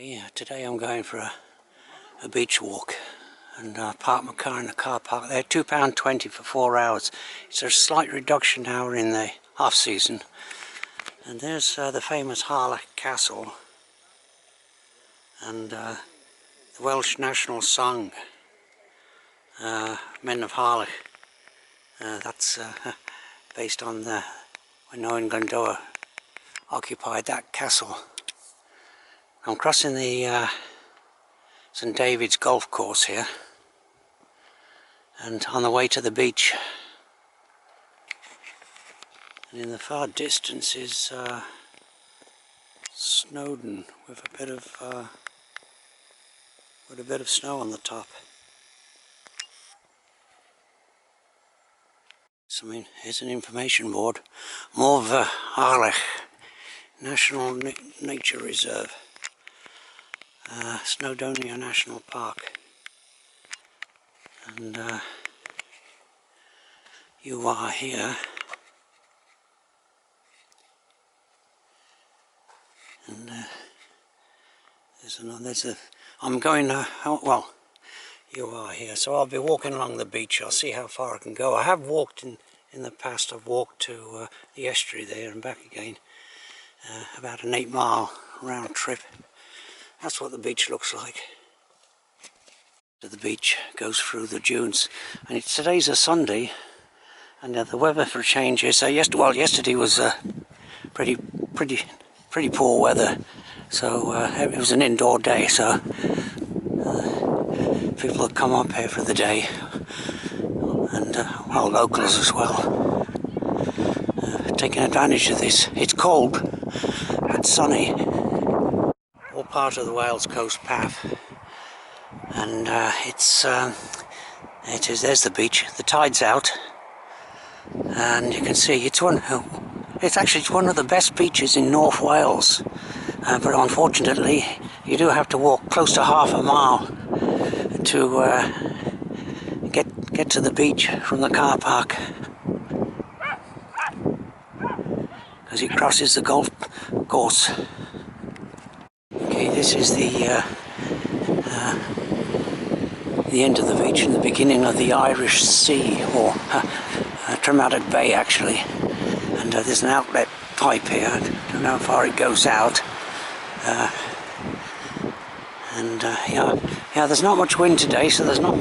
Yeah, today I'm going for a beach walk and park my car in the car park there. £2.20 for 4 hours. It's a slight reduction now in the off season. And there's the famous Harlech castle and the Welsh national song, Men of Harlech. That's based on when Owen Glendower occupied that castle. I'm crossing the St David's golf course here and on the way to the beach, and in the far distance is Snowdon with a bit of snow on the top. So, here's an information board. Morve Harlech National Nature Reserve, Snowdonia National Park, and you are here, and I'm going well, you are here, so I'll be walking along the beach. I'll see how far I can go. I have walked in the past. I've walked to the estuary there and back again, about an 8-mile round trip. That's what the beach looks like. The beach goes through the dunes, and today's a Sunday, and the weather for change is yesterday was pretty poor weather, so it was an indoor day, so people have come up here for the day, and locals as well, taking advantage of this. It's cold but sunny. All part of the Wales Coast Path, and there's the beach. The tide's out, and you can see it's one of the best beaches in North Wales, but unfortunately you do have to walk close to half a mile to get to the beach from the car park, because it crosses the golf course. Okay, this is the end of the beach and the beginning of the Irish Sea, or Traumatic Bay actually, and there's an outlet pipe here. I don't know how far it goes out, yeah, there's not much wind today, so there's not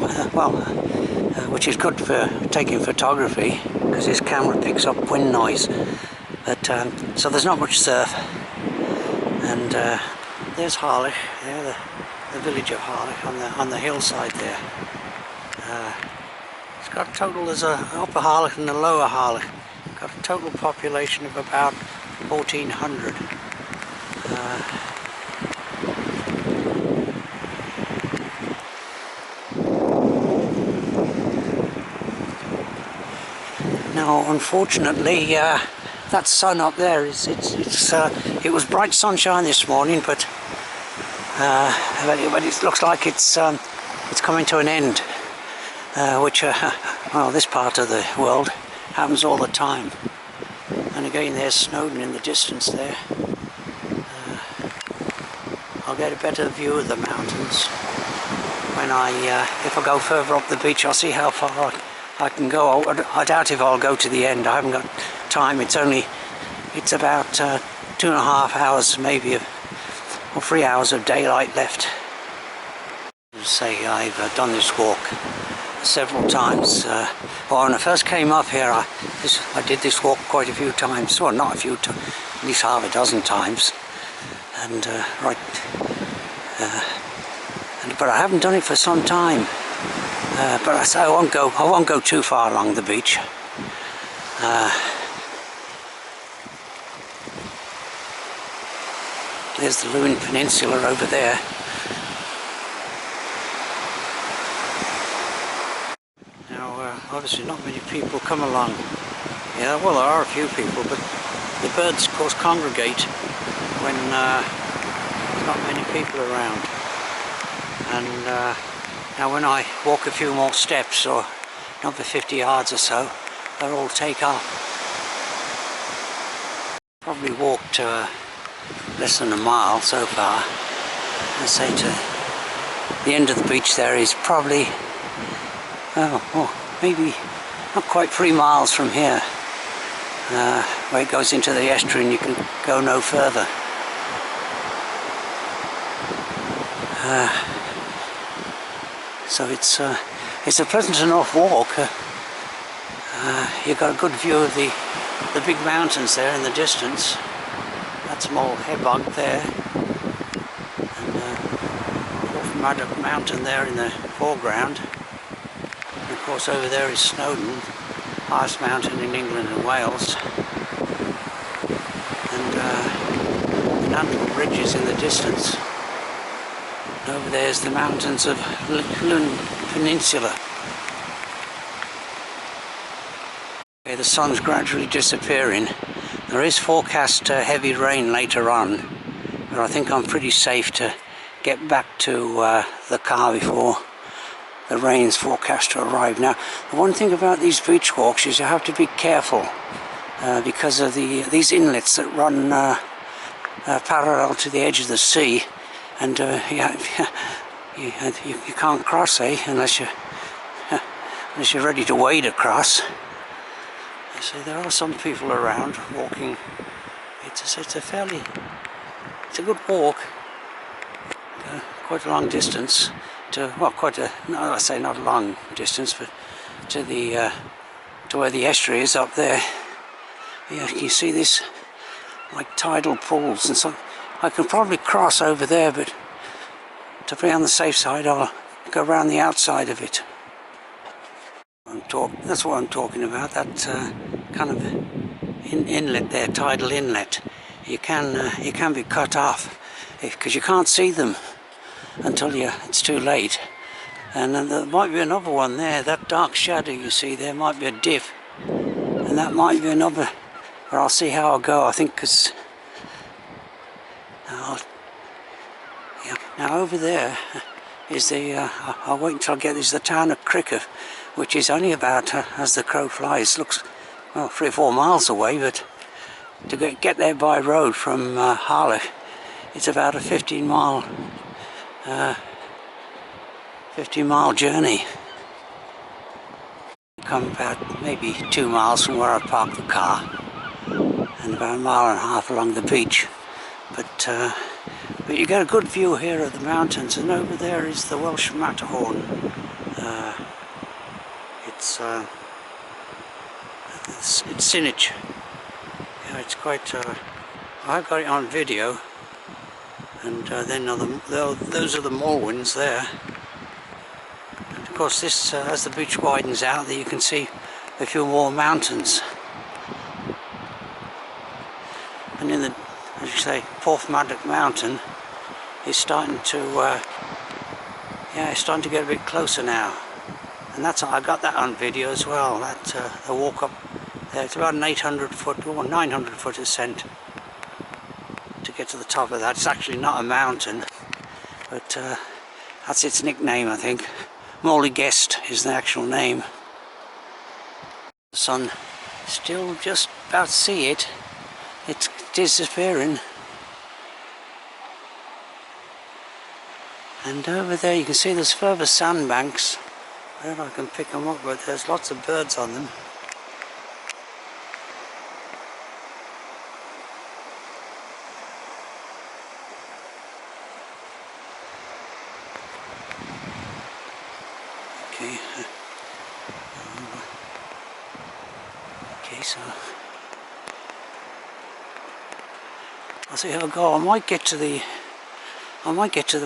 which is good for taking photography because this camera picks up wind noise, but so there's not much surf. And there's Harlech there, the village of Harlech on the hillside there. It's got a total, there's a upper Harlech and a lower Harlech. Got a total population of about 1,400. Now, unfortunately, that sun up there it was bright sunshine this morning, but it looks like it's coming to an end, which this part of the world happens all the time. And again, there's Snowdon in the distance there. I'll get a better view of the mountains when if I go further up the beach. I'll see how far I can go. I doubt if I'll go to the end. I haven't got time. It's about 2.5 hours maybe or 3 hours of daylight left. Say I've done this walk several times. When I first came up here, I did this walk quite a few times. Well, not a few times, at least half a dozen times. And but I haven't done it for some time. But I say I won't go too far along the beach. There's the Lewin Peninsula over there. Now, obviously not many people come along. Yeah, well, there are a few people, but the birds, of course, congregate when there's not many people around. And now when I walk a few more steps, or another 50 yards or so, they'll all take off. Probably walked less than a mile so far, I say to the end of the beach there is probably, maybe not quite 3 miles from here, where it goes into the estuary and you can go no further. So it's a pleasant enough walk. You've got a good view of the big mountains there in the distance. That's Mole Hebog there, and Harlech Mountain there in the foreground. And of course over there is Snowdon, highest mountain in England and Wales, and the Nantwich Ridges in the distance. And over there's the mountains of Lund Peninsula. Okay, the sun's gradually disappearing. There is forecast heavy rain later on, but I think I'm pretty safe to get back to the car before the rain's forecast to arrive. Now, the one thing about these beach walks is you have to be careful because of these inlets that run parallel to the edge of the sea, and you can't cross, unless you're ready to wade across. So there are some people around walking. It's a good walk, quite a long distance to, well, I say not a long distance, but to where the estuary is up there. Yeah, you see this like tidal pools, and so I can probably cross over there, but to be on the safe side, I'll go around the outside of it. That's what I'm talking about. That kind of inlet there, tidal inlet. You can be cut off because you can't see them until it's too late. And then there might be another one there. That dark shadow you see there might be a dip, and that might be another. But I'll see how I go. I think because now over there is the. I'll wait until I get this. The town of Cricket, which is only about, as the crow flies, looks, well, 3 or 4 miles away, but to get there by road from Harlech, it's about a 15-mile journey. Come about maybe 2 miles from where I parked the car, and about 1.5 miles along the beach. But you get a good view here of the mountains, and over there is the Welsh Matterhorn. It's Sinich. Yeah, it's quite. I've got it on video, and then those are the Morwins there. And of course, this as the beach widens out, there you can see a few more mountains. And in the, as you say, Porthmadog Mountain is starting to. It's starting to get a bit closer now. And I got that on video as well. That the walk up there, it's about an 800-foot or 900-foot ascent to get to the top of that. It's actually not a mountain, but that's its nickname, I think. Morley Guest is the actual name. The sun still just about to see it. It's disappearing. And over there you can see there's further sandbanks. I don't know if I can pick them up, but there's lots of birds on them. Okay, so I'll see how I go. I might get to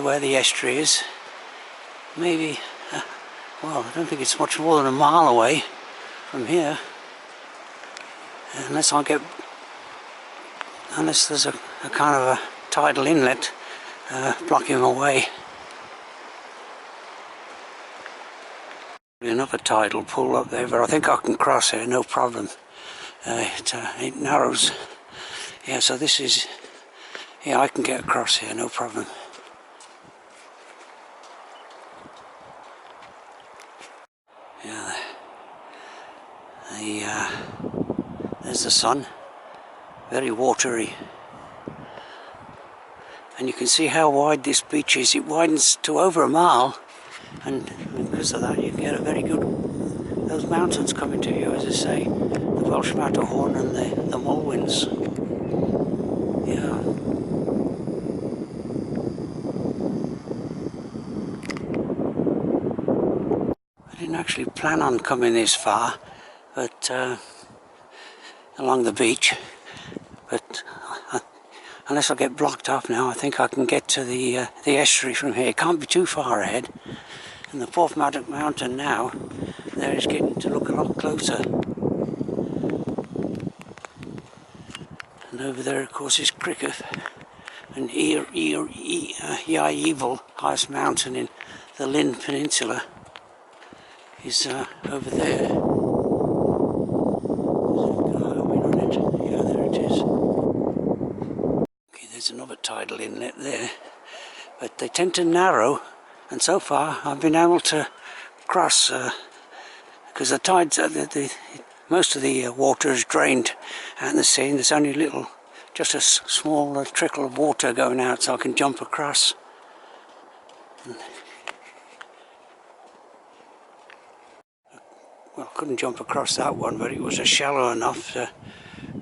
where the estuary is. Maybe. Well, I don't think it's much more than 1 mile away from here, unless there's a kind of a tidal inlet blocking my way. Another tidal pool up there, but I think I can cross here, no problem. It narrows. Yeah, so this is. Yeah, I can get across here, no problem. Yeah, there's the sun, very watery, and you can see how wide this beach is. It widens to over a mile, and because of that you can get a very good, those mountains coming to you, as I say, the Welsh Matterhorn and the Mulwins. Yeah. I didn't actually plan on coming this far, but along the beach, but unless I get blocked off now, I think I can get to the estuary from here. It can't be too far ahead. And the Porthmadog Mountain now, there is getting to look a lot closer. And over there, of course, is Cricket, and Evil, highest mountain in the Lynn Peninsula, is over there. Yeah, there it is. Okay, there's another tidal inlet there, but they tend to narrow, and so far I've been able to cross because the tides, most of the water is drained out in the sea, and there's only just a small trickle of water going out, so I can jump across. Well, I couldn't jump across that one, but it was shallow enough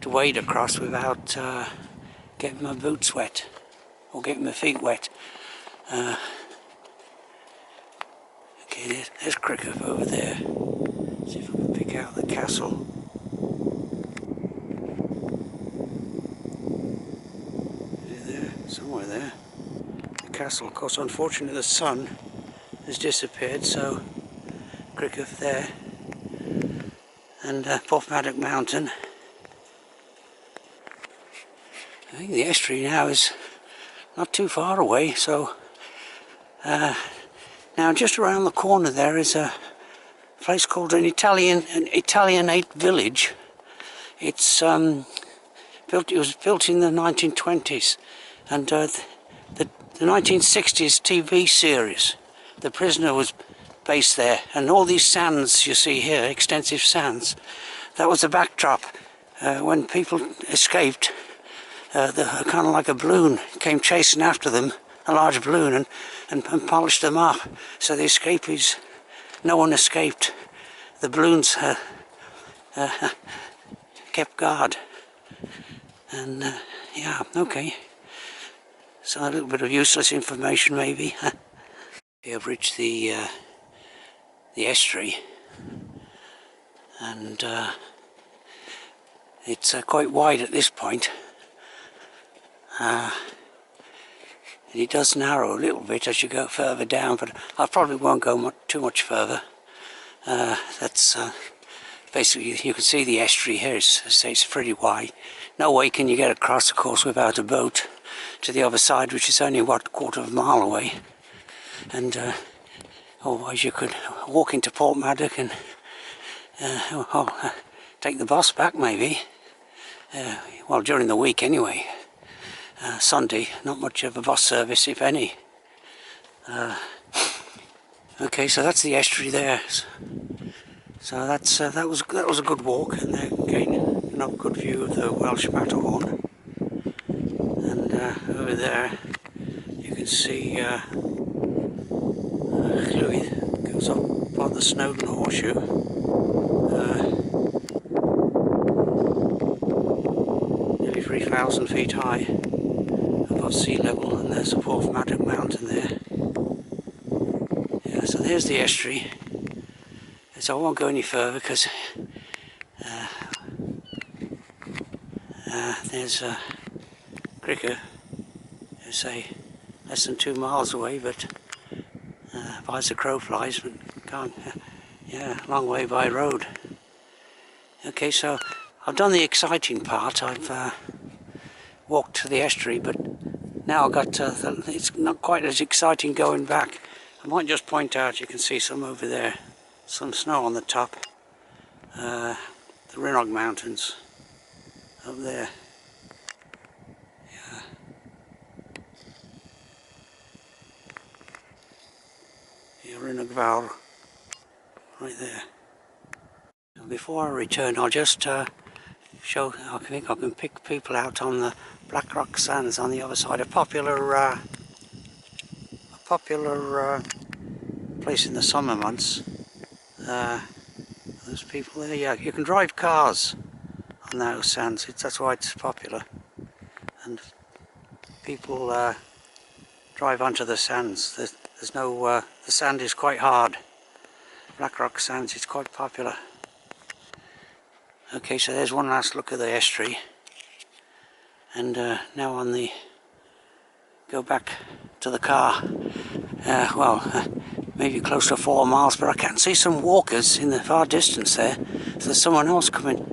to wade across without getting my boots wet or getting my feet wet. Okay, there's Cricket over there. See if I can pick out the castle. There, somewhere there. The castle, of course, unfortunately the sun has disappeared, so Cricket there. And Porthmadog Mountain. I think the estuary now is not too far away, so now just around the corner there is a place called an Italianate village. It's it was built in the 1920s, and the 1960s TV series, The Prisoner, was based there, and all these sands you see here, extensive sands, that was the backdrop when people escaped. Kind of like a balloon came chasing after them, a large balloon, and polished them off. So the escapees, no one escaped. The balloons kept guard. And yeah, okay. So a little bit of useless information maybe. I've reached the estuary, and it's quite wide at this point. And it does narrow a little bit as you go further down, but I probably won't go too much further. That's basically, you can see the estuary here. It's pretty wide. No way can you get across, of course, without a boat to the other side, which is only, what, a quarter of a mile away. And otherwise you could walk into Porthmadog and take the bus back maybe. Well, during the week anyway. Sunday, not much of a bus service, if any. Okay, so that's the estuary there. So that was a good walk, and there again another good view of the Welsh Matterhorn. And over there you can see Llwyd goes up part of the Snowdon Horseshoe. Nearly 3,000 feet high above sea level, and there's the Porthmadog Mountain there. Yeah, so there's the estuary. So I won't go any further because there's Cricket, say less than 2 miles away, but by as the crow flies, but can't. Yeah, long way by road. Okay, so I've done the exciting part. I've walked to the estuary, but now I've got it's not quite as exciting going back. I might just point out, you can see some over there, some snow on the top. The Rhinoch Mountains up there. Yeah. Yeah, Rhinoch Vawr right there. Before I return, I'll just show, I think I can pick people out on the Black Rock Sands on the other side, a popular place in the summer months. There's people there. Yeah, you can drive cars on those sands. That's why it's popular, and people drive onto the sands. There's no the sand is quite hard. Black Rock Sands is quite popular. Okay, so there's one last look at the estuary, and now on the go back to the car. Maybe close to 4 miles, but I can see some walkers in the far distance there. So there's someone else coming.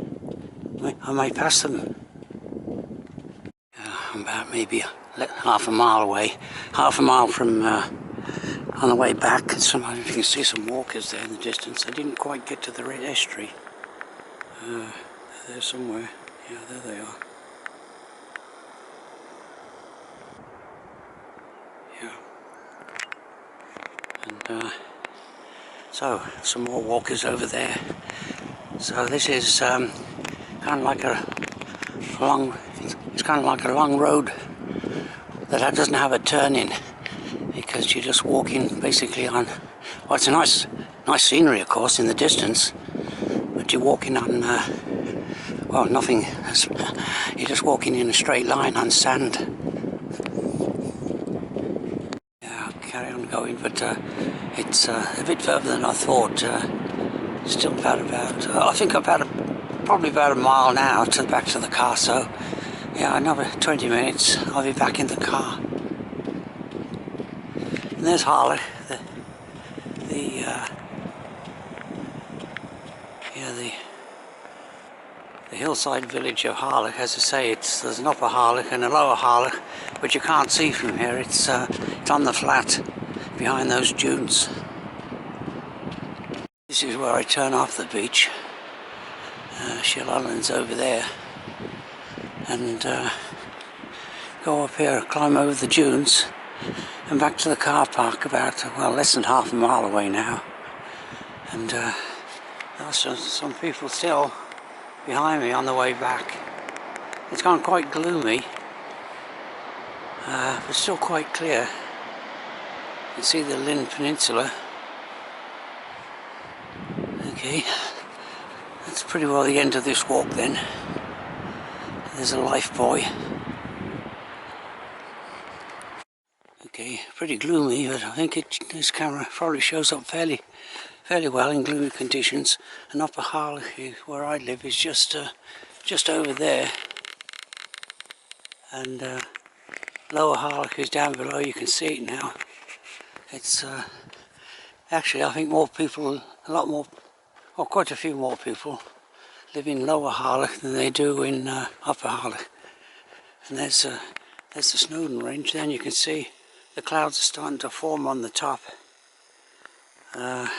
I may pass them. I'm about maybe half a mile away, half a mile from on the way back. Somebody, you can see some walkers there in the distance. I didn't quite get to the estuary. They're somewhere. Yeah, there they are. Yeah. And so some more walkers over there. So this is kind of like a long. It's kind of like a long road that doesn't have a turn in, because you're just walking basically on. Well, it's a nice scenery, of course, in the distance, but you're walking on. Well, nothing. You're just walking in a straight line on sand. Yeah, I'll carry on going, but it's a bit further than I thought. Still about I think probably about a mile now back to the car. So yeah, another 20 minutes. I'll be back in the car. And there's Harlech, the hillside village of Harlech. As I say, there's an upper Harlech and a lower Harlech, but you can't see from here. It's on the flat behind those dunes. This is where I turn off the beach. Shell Island's over there, and go up here, climb over the dunes, and back to the car park. About less than half a mile away now. And there's some people still behind me on the way back. It's gone quite gloomy, but still quite clear. You can see the Lynn Peninsula. Okay, that's pretty well the end of this walk then. There's a life buoy. Okay, pretty gloomy, but I think this camera probably shows up fairly well in gloomy conditions. And Upper Harlech, where I live, is just over there, and Lower Harlech is down below. You can see it now. It's actually, I think more people, quite a few more people live in Lower Harlech than they do in Upper Harlech. And there's the Snowdon Range. Then you can see the clouds are starting to form on the top. Right,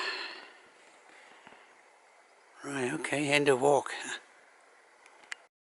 okay, end of walk.